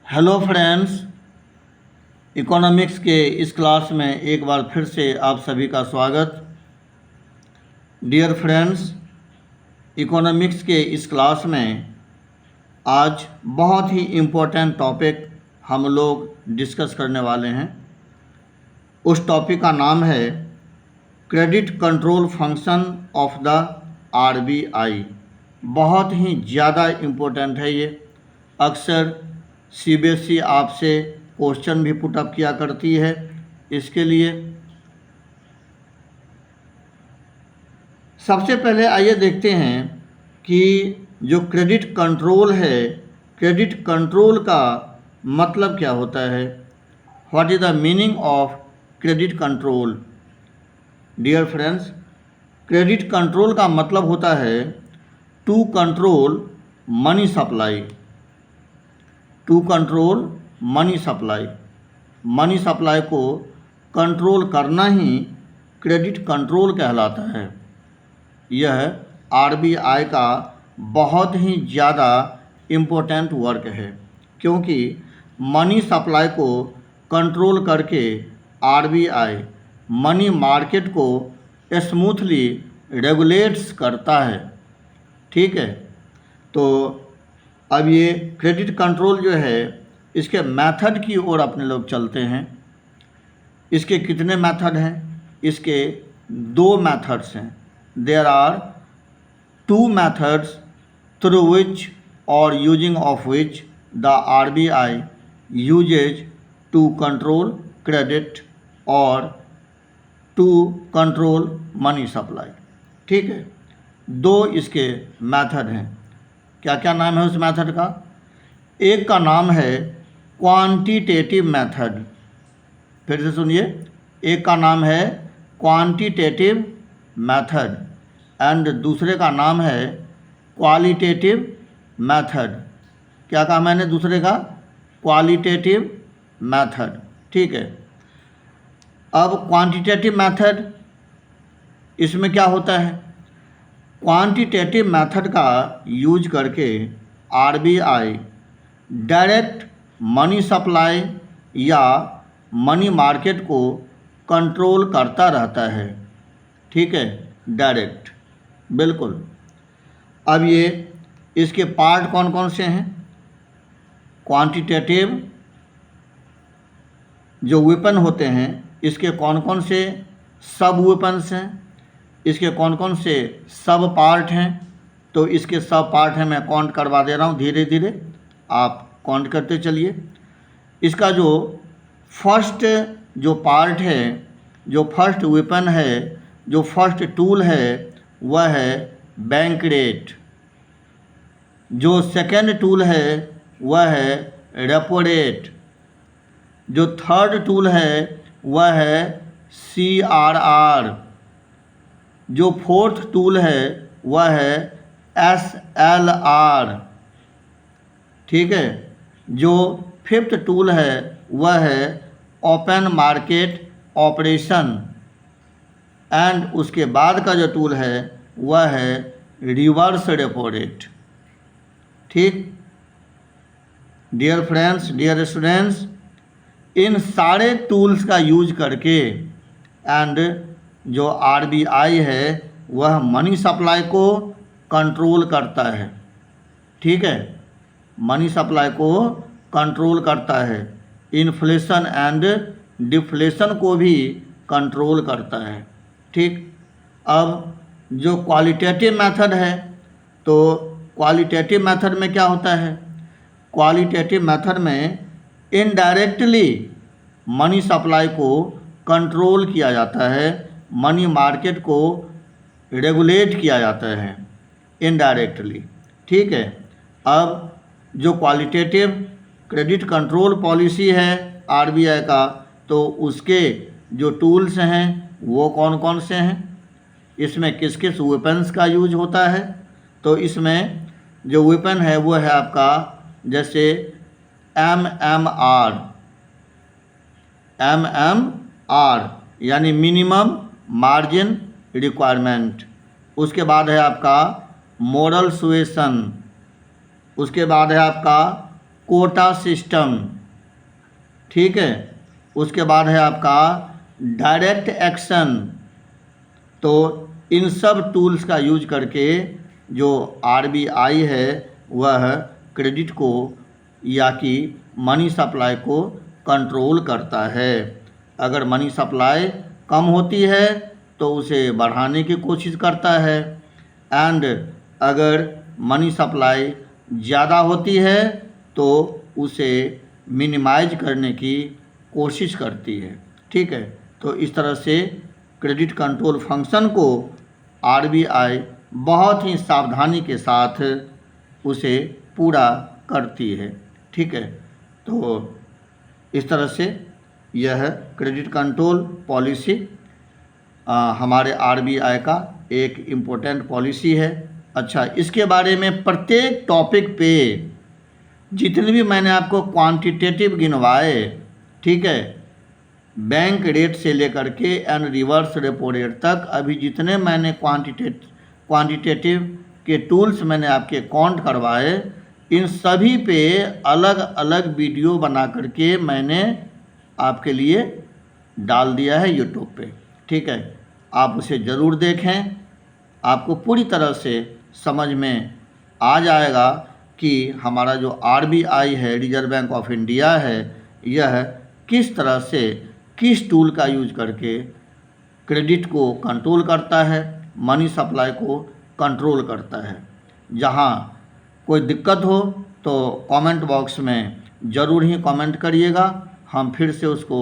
Hello friends, economics के इस class में एक बार फिर से आप सभी का स्वागत। डियर फ्रेंड्स, इकोनॉमिक्स के इस क्लास में आज बहुत ही इम्पोर्टेंट टॉपिक हम लोग डिस्कस करने वाले हैं। उस टॉपिक का नाम है credit control function of the RBI. बहुत ही ज़्यादा इम्पोर्टेंट है ये। अक्सर सीबीएसई आपसे क्वेश्चन भी पुटअप किया करती है। इसके लिए सबसे पहले आइए देखते हैं कि जो क्रेडिट कंट्रोल है, क्रेडिट कंट्रोल का मतलब क्या होता है। What is the meaning of credit control. Dear friends, credit control का मतलब होता है to control money supply. To control money supply, money supply को कंट्रोल करना ही क्रेडिट कंट्रोल कहलाता है। यह आरबीआई का बहुत ही ज़्यादा इम्पोर्टेंट वर्क है, क्योंकि मनी सप्लाई को कंट्रोल करके आरबीआई मनी मार्केट को स्मूथली रेगुलेट्स करता है। ठीक है, तो अब ये क्रेडिट कंट्रोल जो है, इसके मेथड की ओर अपने लोग चलते हैं। इसके कितने मेथड हैं? इसके दो मेथड्स हैं। There are two methods through which और using of which the RBI uses to control credit और टू कंट्रोल मनी सप्लाई। ठीक है, दो इसके मेथड हैं। क्या क्या नाम है उस मेथड का? एक का नाम है क्वांटिटेटिव मेथड। फिर से सुनिए, एक का नाम है क्वांटिटेटिव मेथड एंड दूसरे का नाम है क्वालिटेटिव मेथड। क्या कहा मैंने? दूसरे का क्वालिटेटिव मेथड। ठीक है, अब क्वांटिटेटिव मेथड, इसमें क्या होता है? क्वांटिटेटिव मेथड का यूज करके आरबीआई डायरेक्ट मनी सप्लाई या मनी मार्केट को कंट्रोल करता रहता है। ठीक है, डायरेक्ट, बिल्कुल। अब ये इसके पार्ट कौन कौन से हैं? क्वांटिटेटिव जो वेपन होते हैं, इसके कौन कौन से सब वेपन्स हैं, इसके कौन कौन से सब पार्ट हैं। तो इसके सब पार्ट हैं, मैं काउंट करवा दे रहा हूँ धीरे धीरे, आप काउंट करते चलिए। इसका जो फर्स्ट जो पार्ट है, जो फर्स्ट वेपन है, जो फर्स्ट टूल है, वह है बैंक रेट। जो सेकेंड टूल है वह है रेपो रेट। जो थर्ड टूल है वह है CRR। जो फोर्थ टूल है वह है SLR। ठीक है, जो फिफ्थ टूल है वह है ओपन मार्केट ऑपरेशन एंड उसके बाद का जो टूल है वह है रिवर्स रेपो रेट। ठीक, डियर फ्रेंड्स, डियर स्टूडेंट्स, इन सारे टूल्स का यूज करके एंड जो आरबीआई है वह मनी सप्लाई को कंट्रोल करता है। ठीक है, मनी सप्लाई को कंट्रोल करता है, इन्फ्लेशन एंड डिफ्लेशन को भी कंट्रोल करता है। ठीक, अब जो क्वालिटेटिव मेथड है, तो क्वालिटेटिव मेथड में क्या होता है? क्वालिटेटिव मेथड में इनडायरेक्टली मनी सप्लाई को कंट्रोल किया जाता है, मनी मार्केट को रेगुलेट किया जाता है इनडायरेक्टली। ठीक है, अब जो क्वालिटेटिव क्रेडिट कंट्रोल पॉलिसी है आरबीआई का, तो उसके जो टूल्स हैं वो कौन कौन से हैं, इसमें किस किस वेपन्स का यूज होता है। तो इसमें जो वेपन है वो है आपका, जैसे MMR यानी मिनिमम मार्जिन रिक्वायरमेंट। उसके बाद है आपका मोरल सुएशन। उसके बाद है आपका कोटा सिस्टम, ठीक है। उसके बाद है आपका डायरेक्ट एक्शन। तो इन सब टूल्स का यूज करके जो आरबीआई है वह क्रेडिट को या कि मनी सप्लाई को कंट्रोल करता है। अगर मनी सप्लाई कम होती है तो उसे बढ़ाने की कोशिश करता है, एंड अगर मनी सप्लाई ज़्यादा होती है तो उसे मिनिमाइज करने की कोशिश करती है, ठीक है। तो इस तरह से क्रेडिट कंट्रोल फंक्शन को आरबीआई बहुत ही सावधानी के साथ उसे पूरा करती है, ठीक है। तो इस तरह से यह क्रेडिट कंट्रोल पॉलिसी हमारे आरबीआई का एक इम्पोर्टेंट पॉलिसी है। अच्छा, इसके बारे में प्रत्येक टॉपिक पे जितने भी मैंने आपको क्वांटिटेटिव गिनवाए, ठीक है, बैंक रेट से लेकर के एंड रिवर्स रेपो रेट तक, अभी जितने मैंने क्वांटिटेटिव के टूल्स मैंने आपके काउंट करवाए, इन सभी पे अलग अलग वीडियो बना करके मैंने आपके लिए डाल दिया है यूट्यूब पे, ठीक है। आप उसे ज़रूर देखें, आपको पूरी तरह से समझ में आ जाएगा कि हमारा जो आरबीआई है, रिजर्व बैंक ऑफ इंडिया है, यह किस तरह से किस टूल का यूज करके क्रेडिट को कंट्रोल करता है, मनी सप्लाई को कंट्रोल करता है। जहाँ कोई दिक्कत हो तो कमेंट बॉक्स में ज़रूर ही कमेंट करिएगा, हम फिर से उसको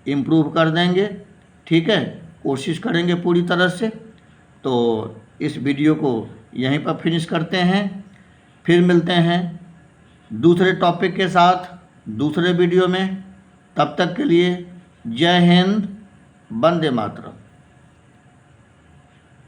इम्प्रूव कर देंगे, ठीक है, कोशिश करेंगे पूरी तरह से। तो इस वीडियो को यहीं पर फिनिश करते हैं, फिर मिलते हैं दूसरे टॉपिक के साथ दूसरे वीडियो में। तब तक के लिए जय हिंद, वंदे मातरम।